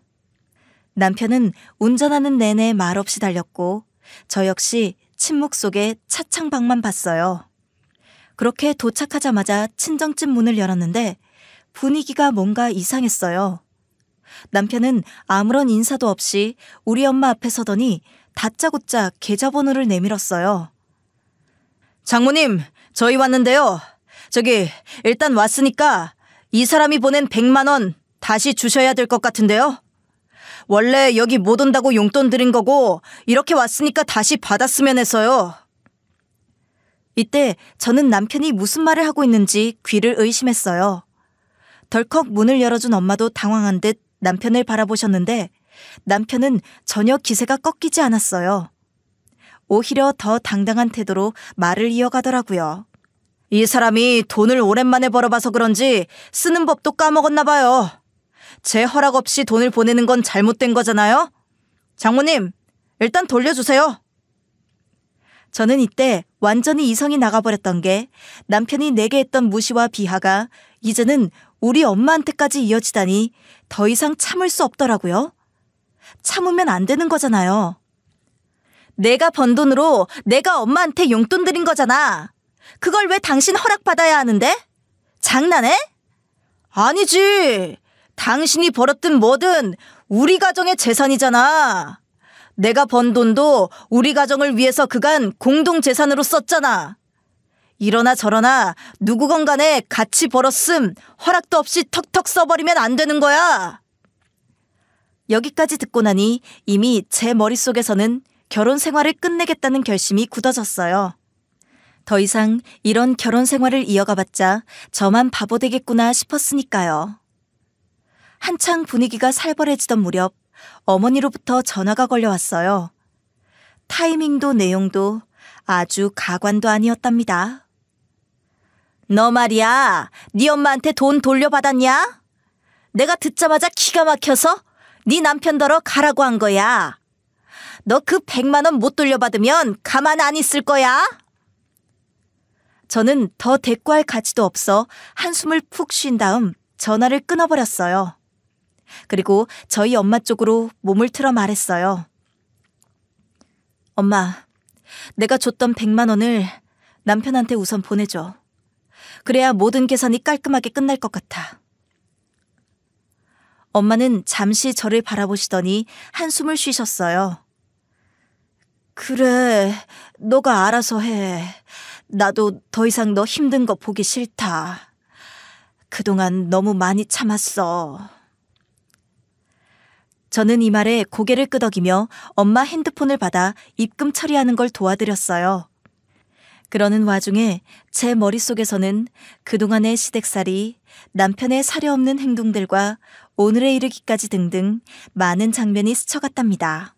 남편은 운전하는 내내 말없이 달렸고 저 역시 침묵 속에 차창밖만 봤어요. 그렇게 도착하자마자 친정집 문을 열었는데 분위기가 뭔가 이상했어요. 남편은 아무런 인사도 없이 우리 엄마 앞에 서더니 다짜고짜 계좌번호를 내밀었어요. 장모님, 저희 왔는데요. 저기 일단 왔으니까 이 사람이 보낸 100만 원 다시 주셔야 될 것 같은데요. 원래 여기 못 온다고 용돈 드린 거고 이렇게 왔으니까 다시 받았으면 해서요. 이때 저는 남편이 무슨 말을 하고 있는지 귀를 의심했어요. 덜컥 문을 열어준 엄마도 당황한 듯 남편을 바라보셨는데 남편은 전혀 기세가 꺾이지 않았어요. 오히려 더 당당한 태도로 말을 이어가더라고요. 이 사람이 돈을 오랜만에 벌어봐서 그런지 쓰는 법도 까먹었나 봐요. 제 허락 없이 돈을 보내는 건 잘못된 거잖아요. 장모님, 일단 돌려주세요. 저는 이때 완전히 이성이 나가버렸던 게 남편이 내게 했던 무시와 비하가 이제는 우리 엄마한테까지 이어지다니 더 이상 참을 수 없더라고요. 참으면 안 되는 거잖아요. 내가 번 돈으로 내가 엄마한테 용돈 드린 거잖아. 그걸 왜 당신 허락받아야 하는데? 장난해? 아니지. 당신이 벌었든 뭐든 우리 가정의 재산이잖아. 내가 번 돈도 우리 가정을 위해서 그간 공동재산으로 썼잖아. 이러나 저러나 누구건 간에 같이 벌었음 허락도 없이 턱턱 써버리면 안 되는 거야. 여기까지 듣고 나니 이미 제 머릿속에서는 결혼 생활을 끝내겠다는 결심이 굳어졌어요. 더 이상 이런 결혼 생활을 이어가봤자 저만 바보 되겠구나 싶었으니까요. 한창 분위기가 살벌해지던 무렵 어머니로부터 전화가 걸려왔어요. 타이밍도 내용도 아주 가관도 아니었답니다. 너 말이야, 네 엄마한테 돈 돌려받았냐? 내가 듣자마자 기가 막혀서 네 남편더러 가라고 한 거야. 너 그 100만 원 못 돌려받으면 가만 안 있을 거야. 저는 더 대꾸할 가치도 없어 한숨을 푹 쉰 다음 전화를 끊어버렸어요. 그리고 저희 엄마 쪽으로 몸을 틀어 말했어요. 엄마, 내가 줬던 100만 원을 남편한테 우선 보내줘. 그래야 모든 계산이 깔끔하게 끝날 것 같아. 엄마는 잠시 저를 바라보시더니 한숨을 쉬셨어요. 그래, 너가 알아서 해. 나도 더 이상 너 힘든 거 보기 싫다. 그동안 너무 많이 참았어. 저는 이 말에 고개를 끄덕이며 엄마 핸드폰을 받아 입금 처리하는 걸 도와드렸어요. 그러는 와중에 제 머릿속에서는 그동안의 시댁살이, 남편의 사려 없는 행동들과 오늘에 이르기까지 등등 많은 장면이 스쳐갔답니다.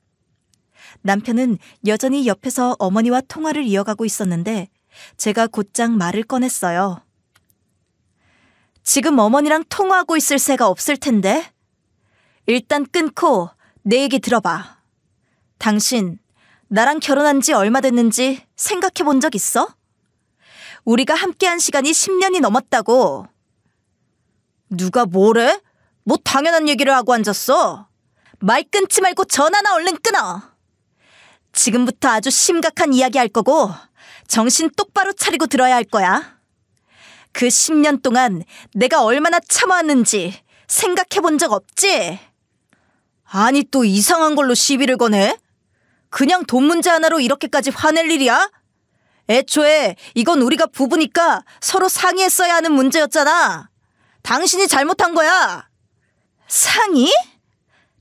남편은 여전히 옆에서 어머니와 통화를 이어가고 있었는데 제가 곧장 말을 꺼냈어요. 지금 어머니랑 통화하고 있을 새가 없을 텐데? 일단 끊고 내 얘기 들어봐. 당신 나랑 결혼한 지 얼마 됐는지 생각해 본 적 있어? 우리가 함께한 시간이 10년이 넘었다고. 누가 뭐래? 뭐 당연한 얘기를 하고 앉았어. 말 끊지 말고 전화나 얼른 끊어. 지금부터 아주 심각한 이야기 할 거고 정신 똑바로 차리고 들어야 할 거야. 그 10년 동안 내가 얼마나 참아왔는지 생각해 본 적 없지? 아니 또 이상한 걸로 시비를 거네? 그냥 돈 문제 하나로 이렇게까지 화낼 일이야? 애초에 이건 우리가 부부니까 서로 상의했어야 하는 문제였잖아. 당신이 잘못한 거야. 상의?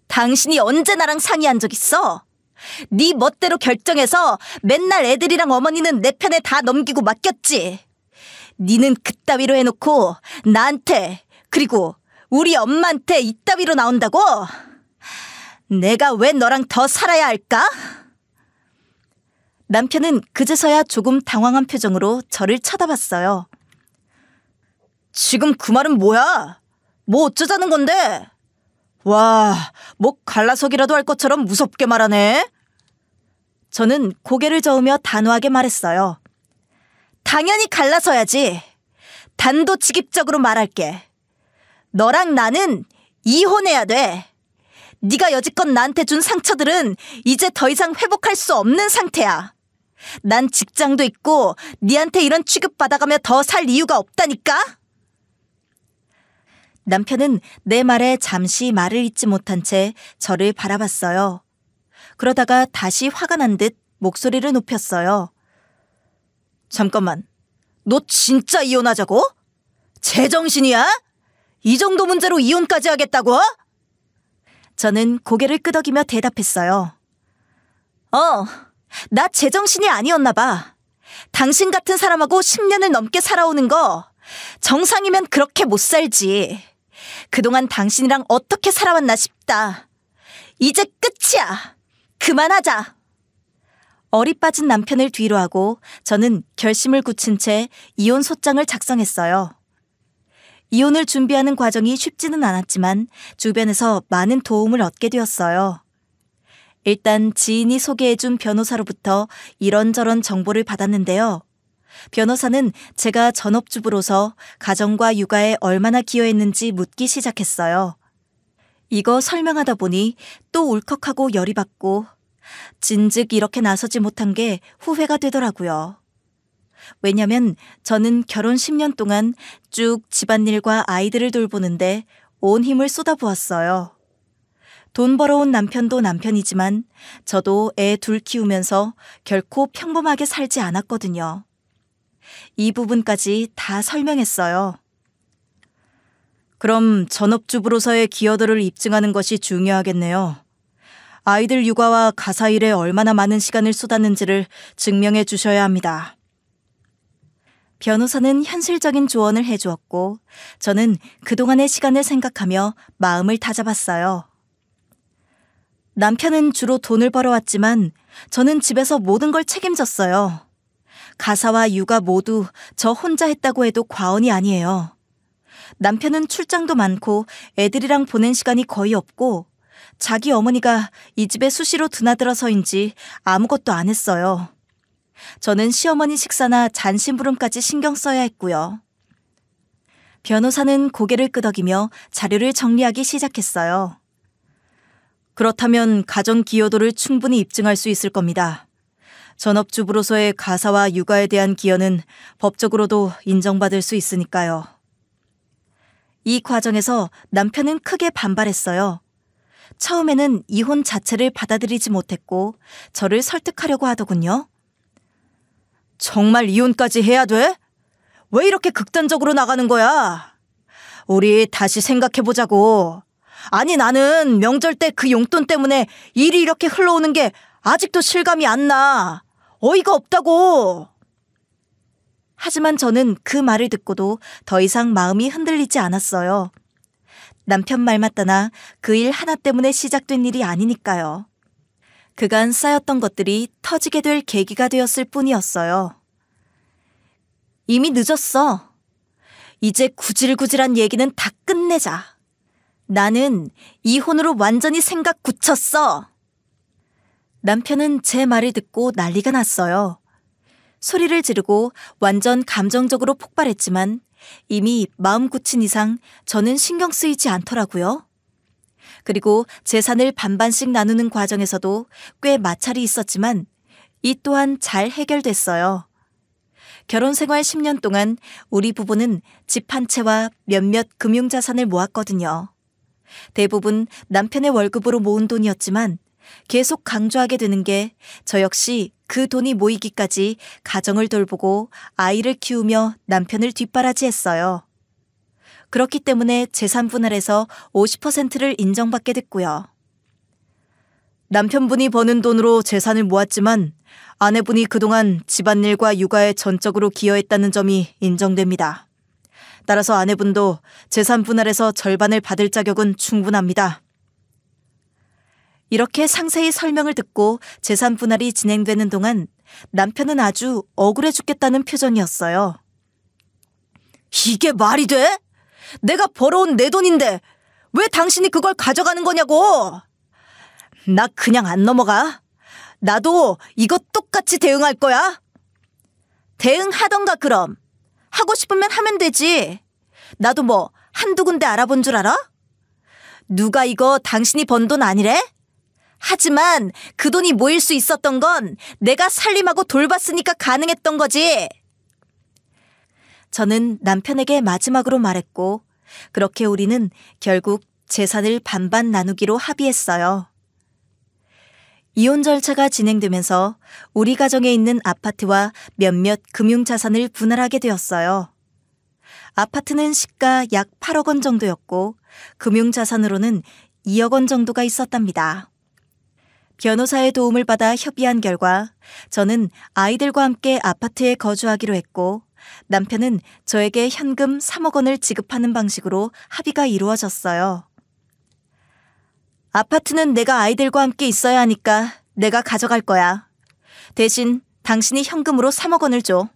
당신이 언제 나랑 상의한 적 있어? 네 멋대로 결정해서 맨날 애들이랑 어머니는 내 편에 다 넘기고 맡겼지. 니는 그따위로 해놓고 나한테 그리고 우리 엄마한테 이따위로 나온다고? 내가 왜 너랑 더 살아야 할까? 남편은 그제서야 조금 당황한 표정으로 저를 쳐다봤어요. 지금 그 말은 뭐야? 뭐 어쩌자는 건데? 와, 목 갈라서기라도 할 것처럼 무섭게 말하네. 저는 고개를 저으며 단호하게 말했어요. 당연히 갈라서야지. 단도직입적으로 말할게. 너랑 나는 이혼해야 돼. 네가 여지껏 나한테 준 상처들은 이제 더 이상 회복할 수 없는 상태야. 난 직장도 있고 네한테 이런 취급받아가며 더 살 이유가 없다니까? 남편은 내 말에 잠시 말을 잇지 못한 채 저를 바라봤어요. 그러다가 다시 화가 난 듯 목소리를 높였어요. 잠깐만, 너 진짜 이혼하자고? 제정신이야? 이 정도 문제로 이혼까지 하겠다고? 저는 고개를 끄덕이며 대답했어요. 나 제정신이 아니었나 봐. 당신 같은 사람하고 10년을 넘게 살아오는 거 정상이면 그렇게 못 살지. 그동안 당신이랑 어떻게 살아왔나 싶다. 이제 끝이야. 그만하자. 어리 빠진 남편을 뒤로 하고 저는 결심을 굳힌 채 이혼 소장을 작성했어요. 이혼을 준비하는 과정이 쉽지는 않았지만 주변에서 많은 도움을 얻게 되었어요. 일단 지인이 소개해준 변호사로부터 이런저런 정보를 받았는데요. 변호사는 제가 전업주부로서 가정과 육아에 얼마나 기여했는지 묻기 시작했어요. 이거 설명하다 보니 또 울컥하고 열이 받고 진즉 이렇게 나서지 못한 게 후회가 되더라고요. 왜냐면 저는 결혼 10년 동안 쭉 집안일과 아이들을 돌보는데 온 힘을 쏟아부었어요. 돈 벌어온 남편도 남편이지만 저도 애 둘 키우면서 결코 평범하게 살지 않았거든요. 이 부분까지 다 설명했어요. 그럼 전업주부로서의 기여도를 입증하는 것이 중요하겠네요. 아이들 육아와 가사 일에 얼마나 많은 시간을 쏟았는지를 증명해 주셔야 합니다. 변호사는 현실적인 조언을 해주었고 저는 그동안의 시간을 생각하며 마음을 다잡았어요. 남편은 주로 돈을 벌어왔지만 저는 집에서 모든 걸 책임졌어요. 가사와 육아 모두 저 혼자 했다고 해도 과언이 아니에요. 남편은 출장도 많고 애들이랑 보낸 시간이 거의 없고 자기 어머니가 이 집에 수시로 드나들어서인지 아무것도 안 했어요. 저는 시어머니 식사나 잔심부름까지 신경 써야 했고요. 변호사는 고개를 끄덕이며 자료를 정리하기 시작했어요. 그렇다면 가정 기여도를 충분히 입증할 수 있을 겁니다. 전업주부로서의 가사와 육아에 대한 기여는 법적으로도 인정받을 수 있으니까요. 이 과정에서 남편은 크게 반발했어요. 처음에는 이혼 자체를 받아들이지 못했고 저를 설득하려고 하더군요. 정말 이혼까지 해야 돼? 왜 이렇게 극단적으로 나가는 거야? 우리 다시 생각해보자고. 아니 나는 명절 때 그 용돈 때문에 일이 이렇게 흘러오는 게 아직도 실감이 안 나. 어이가 없다고. 하지만 저는 그 말을 듣고도 더 이상 마음이 흔들리지 않았어요. 남편 말 맞다나 그 일 하나 때문에 시작된 일이 아니니까요. 그간 쌓였던 것들이 터지게 될 계기가 되었을 뿐이었어요. 이미 늦었어. 이제 구질구질한 얘기는 다 끝내자. 나는 이혼으로 완전히 생각 굳혔어. 남편은 제 말을 듣고 난리가 났어요. 소리를 지르고 완전 감정적으로 폭발했지만 이미 마음 굳힌 이상 저는 신경 쓰이지 않더라고요. 그리고 재산을 반반씩 나누는 과정에서도 꽤 마찰이 있었지만 이 또한 잘 해결됐어요. 결혼 생활 10년 동안 우리 부부는 집 한 채와 몇몇 금융자산을 모았거든요. 대부분 남편의 월급으로 모은 돈이었지만 계속 강조하게 되는 게 저 역시 그 돈이 모이기까지 가정을 돌보고 아이를 키우며 남편을 뒷바라지했어요. 그렇기 때문에 재산 분할에서 50%를 인정받게 됐고요. 남편분이 버는 돈으로 재산을 모았지만 아내분이 그동안 집안일과 육아에 전적으로 기여했다는 점이 인정됩니다. 따라서 아내분도 재산 분할에서 절반을 받을 자격은 충분합니다. 이렇게 상세히 설명을 듣고 재산 분할이 진행되는 동안 남편은 아주 억울해 죽겠다는 표정이었어요. 이게 말이 돼? 내가 벌어온 내 돈인데 왜 당신이 그걸 가져가는 거냐고! 나 그냥 안 넘어가. 나도 이거 똑같이 대응할 거야. 대응하던가 그럼. 하고 싶으면 하면 되지. 나도 뭐 한두 군데 알아본 줄 알아? 누가 이거 당신이 번 돈 아니래? 하지만 그 돈이 모일 수 있었던 건 내가 살림하고 돌봤으니까 가능했던 거지. 저는 남편에게 마지막으로 말했고 그렇게 우리는 결국 재산을 반반 나누기로 합의했어요. 이혼 절차가 진행되면서 우리 가정에 있는 아파트와 몇몇 금융자산을 분할하게 되었어요. 아파트는 시가 약 8억 원 정도였고 금융자산으로는 2억 원 정도가 있었답니다. 변호사의 도움을 받아 협의한 결과 저는 아이들과 함께 아파트에 거주하기로 했고 남편은 저에게 현금 3억 원을 지급하는 방식으로 합의가 이루어졌어요. 아파트는 내가 아이들과 함께 있어야 하니까 내가 가져갈 거야. 대신 당신이 현금으로 3억 원을 줘.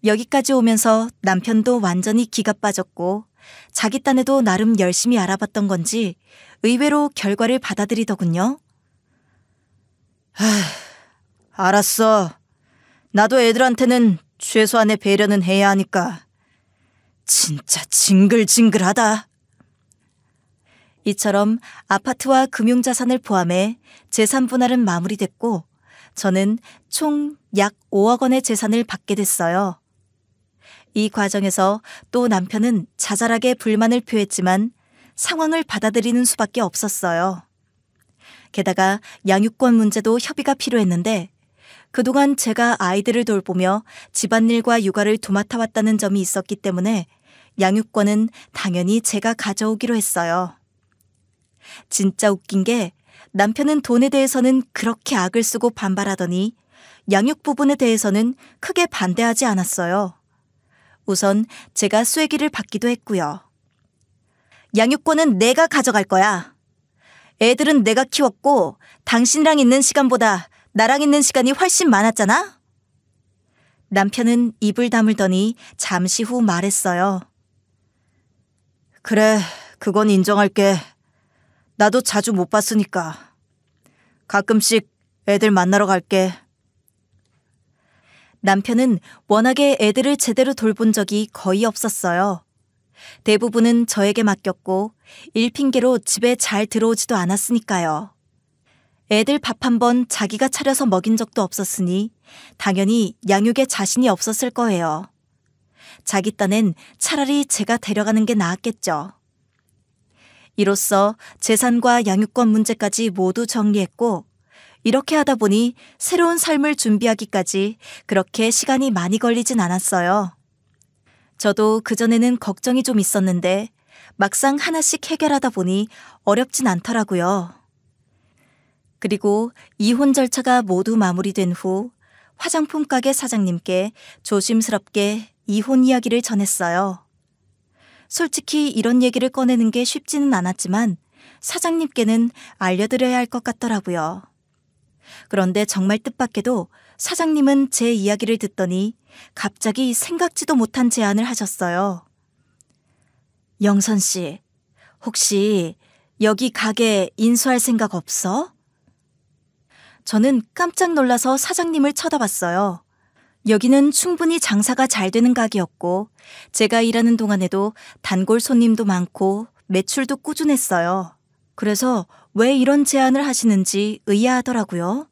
여기까지 오면서 남편도 완전히 기가 빠졌고 자기 딴에도 나름 열심히 알아봤던 건지 의외로 결과를 받아들이더군요. 알았어. 나도 애들한테는 최소한의 배려는 해야 하니까. 진짜 징글징글하다. 이처럼 아파트와 금융자산을 포함해 재산 분할은 마무리됐고 저는 총 약 5억 원의 재산을 받게 됐어요. 이 과정에서 또 남편은 자잘하게 불만을 표했지만 상황을 받아들이는 수밖에 없었어요. 게다가 양육권 문제도 협의가 필요했는데 그동안 제가 아이들을 돌보며 집안일과 육아를 도맡아 왔다는 점이 있었기 때문에 양육권은 당연히 제가 가져오기로 했어요. 진짜 웃긴 게 남편은 돈에 대해서는 그렇게 악을 쓰고 반발하더니 양육 부분에 대해서는 크게 반대하지 않았어요. 우선 제가 쐐기를 받기도 했고요. 양육권은 내가 가져갈 거야. 애들은 내가 키웠고 당신이랑 있는 시간보다 나랑 있는 시간이 훨씬 많았잖아? 남편은 입을 다물더니 잠시 후 말했어요. 그래, 그건 인정할게. 나도 자주 못 봤으니까. 가끔씩 애들 만나러 갈게. 남편은 워낙에 애들을 제대로 돌본 적이 거의 없었어요. 대부분은 저에게 맡겼고 일 핑계로 집에 잘 들어오지도 않았으니까요. 애들 밥 한 번 자기가 차려서 먹인 적도 없었으니 당연히 양육에 자신이 없었을 거예요. 자기 딴엔 차라리 제가 데려가는 게 나았겠죠. 이로써 재산과 양육권 문제까지 모두 정리했고 이렇게 하다 보니 새로운 삶을 준비하기까지 그렇게 시간이 많이 걸리진 않았어요. 저도 그전에는 걱정이 좀 있었는데 막상 하나씩 해결하다 보니 어렵진 않더라고요. 그리고 이혼 절차가 모두 마무리된 후 화장품 가게 사장님께 조심스럽게 이혼 이야기를 전했어요. 솔직히 이런 얘기를 꺼내는 게 쉽지는 않았지만 사장님께는 알려드려야 할 것 같더라고요. 그런데 정말 뜻밖에도 사장님은 제 이야기를 듣더니 갑자기 생각지도 못한 제안을 하셨어요. 영선 씨, 혹시 여기 가게 인수할 생각 없어? 저는 깜짝 놀라서 사장님을 쳐다봤어요. 여기는 충분히 장사가 잘 되는 가게였고 제가 일하는 동안에도 단골 손님도 많고 매출도 꾸준했어요. 그래서 왜 이런 제안을 하시는지 의아하더라고요.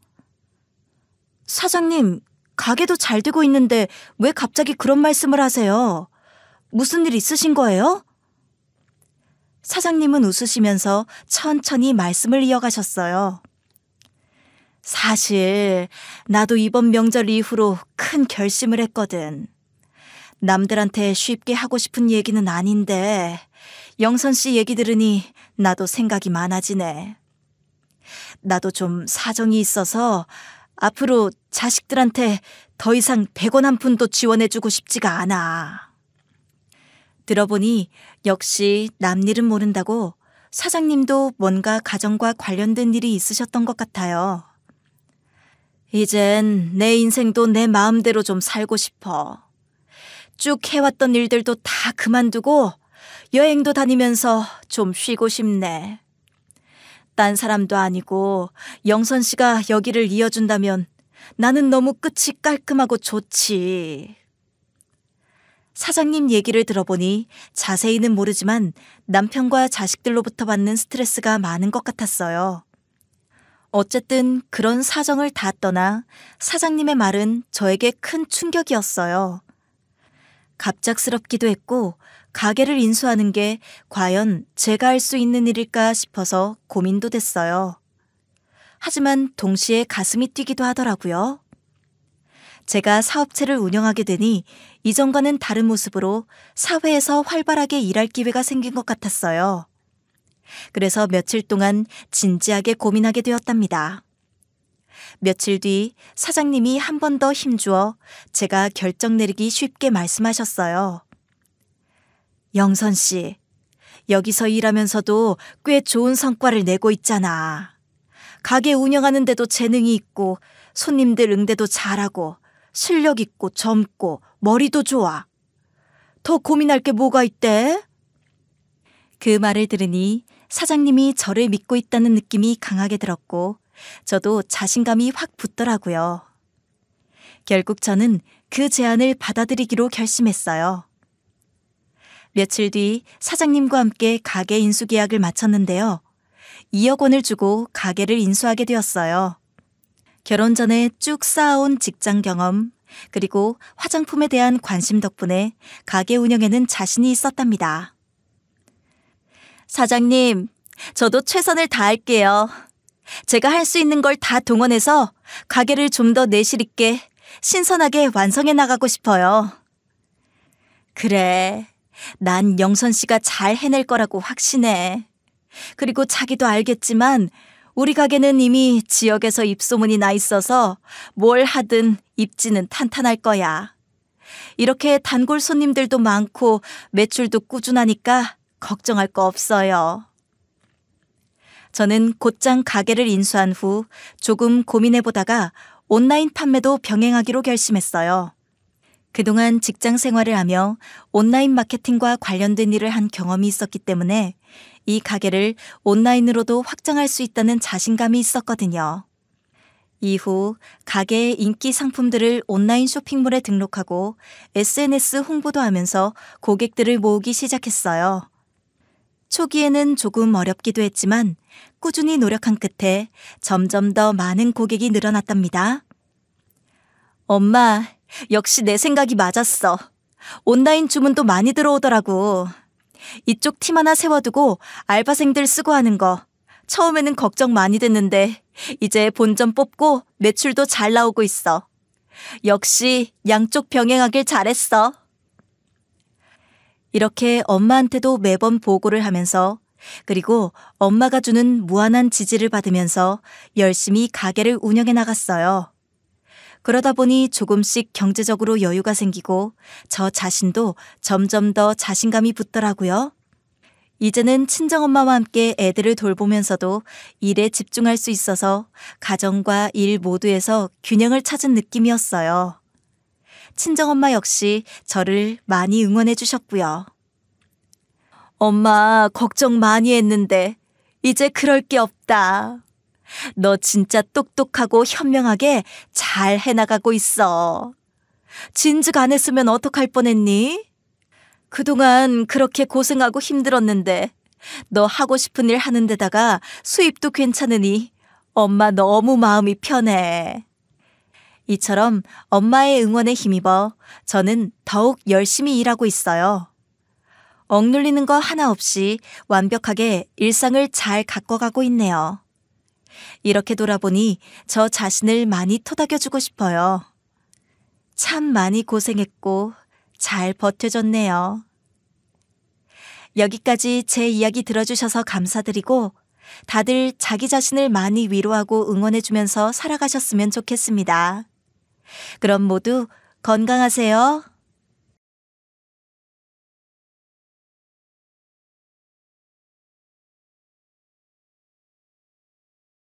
사장님, 가게도 잘 되고 있는데 왜 갑자기 그런 말씀을 하세요? 무슨 일 있으신 거예요? 사장님은 웃으시면서 천천히 말씀을 이어가셨어요. 사실 나도 이번 명절 이후로 큰 결심을 했거든. 남들한테 쉽게 하고 싶은 얘기는 아닌데 영선 씨 얘기 들으니 나도 생각이 많아지네. 나도 좀 사정이 있어서 앞으로 자식들한테 더 이상 100원 한 푼도 지원해주고 싶지가 않아. 들어보니 역시 남일은 모른다고 사장님도 뭔가 가정과 관련된 일이 있으셨던 것 같아요. 이젠 내 인생도 내 마음대로 좀 살고 싶어. 쭉 해왔던 일들도 다 그만두고 여행도 다니면서 좀 쉬고 싶네. 딴 사람도 아니고 영선 씨가 여기를 이어준다면 나는 너무 끝이 깔끔하고 좋지. 사장님 얘기를 들어보니 자세히는 모르지만 남편과 자식들로부터 받는 스트레스가 많은 것 같았어요. 어쨌든 그런 사정을 다 떠나 사장님의 말은 저에게 큰 충격이었어요. 갑작스럽기도 했고 가게를 인수하는 게 과연 제가 할 수 있는 일일까 싶어서 고민도 됐어요. 하지만 동시에 가슴이 뛰기도 하더라고요. 제가 사업체를 운영하게 되니 이전과는 다른 모습으로 사회에서 활발하게 일할 기회가 생긴 것 같았어요. 그래서 며칠 동안 진지하게 고민하게 되었답니다. 며칠 뒤 사장님이 한 번 더 힘주어 제가 결정 내리기 쉽게 말씀하셨어요. 영선 씨, 여기서 일하면서도 꽤 좋은 성과를 내고 있잖아. 가게 운영하는데도 재능이 있고 손님들 응대도 잘하고 실력 있고 젊고 머리도 좋아. 더 고민할 게 뭐가 있대? 그 말을 들으니 사장님이 저를 믿고 있다는 느낌이 강하게 들었고 저도 자신감이 확 붙더라고요. 결국 저는 그 제안을 받아들이기로 결심했어요. 며칠 뒤 사장님과 함께 가게 인수 계약을 마쳤는데요. 2억 원을 주고 가게를 인수하게 되었어요. 결혼 전에 쭉 쌓아온 직장 경험, 그리고 화장품에 대한 관심 덕분에 가게 운영에는 자신이 있었답니다. 사장님, 저도 최선을 다할게요. 제가 할 수 있는 걸 다 동원해서 가게를 좀 더 내실 있게 신선하게 완성해 나가고 싶어요. 그래, 난 영선 씨가 잘 해낼 거라고 확신해. 그리고 자기도 알겠지만 우리 가게는 이미 지역에서 입소문이 나 있어서 뭘 하든 입지는 탄탄할 거야. 이렇게 단골 손님들도 많고 매출도 꾸준하니까 걱정할 거 없어요. 저는 곧장 가게를 인수한 후 조금 고민해보다가 온라인 판매도 병행하기로 결심했어요. 그동안 직장 생활을 하며 온라인 마케팅과 관련된 일을 한 경험이 있었기 때문에 이 가게를 온라인으로도 확장할 수 있다는 자신감이 있었거든요. 이후 가게의 인기 상품들을 온라인 쇼핑몰에 등록하고 SNS 홍보도 하면서 고객들을 모으기 시작했어요. 초기에는 조금 어렵기도 했지만 꾸준히 노력한 끝에 점점 더 많은 고객이 늘어났답니다. 엄마, 역시 내 생각이 맞았어. 온라인 주문도 많이 들어오더라고. 이쪽 팀 하나 세워두고 알바생들 쓰고 하는 거. 처음에는 걱정 많이 됐는데 이제 본점 뽑고 매출도 잘 나오고 있어. 역시 양쪽 병행하길 잘했어. 이렇게 엄마한테도 매번 보고를 하면서 그리고 엄마가 주는 무한한 지지를 받으면서 열심히 가게를 운영해 나갔어요. 그러다 보니 조금씩 경제적으로 여유가 생기고 저 자신도 점점 더 자신감이 붙더라고요. 이제는 친정엄마와 함께 애들을 돌보면서도 일에 집중할 수 있어서 가정과 일 모두에서 균형을 찾은 느낌이었어요. 친정엄마 역시 저를 많이 응원해 주셨고요. 엄마 걱정 많이 했는데 이제 그럴 게 없다. 너 진짜 똑똑하고 현명하게 잘 해나가고 있어. 진즉 안 했으면 어떡할 뻔했니? 그동안 그렇게 고생하고 힘들었는데 너 하고 싶은 일 하는 데다가 수입도 괜찮으니 엄마 너무 마음이 편해. 이처럼 엄마의 응원에 힘입어 저는 더욱 열심히 일하고 있어요. 억눌리는 거 하나 없이 완벽하게 일상을 잘 가꿔가고 있네요. 이렇게 돌아보니 저 자신을 많이 토닥여주고 싶어요. 참 많이 고생했고 잘 버텨줬네요. 여기까지 제 이야기 들어주셔서 감사드리고 다들 자기 자신을 많이 위로하고 응원해주면서 살아가셨으면 좋겠습니다. 그럼 모두 건강하세요.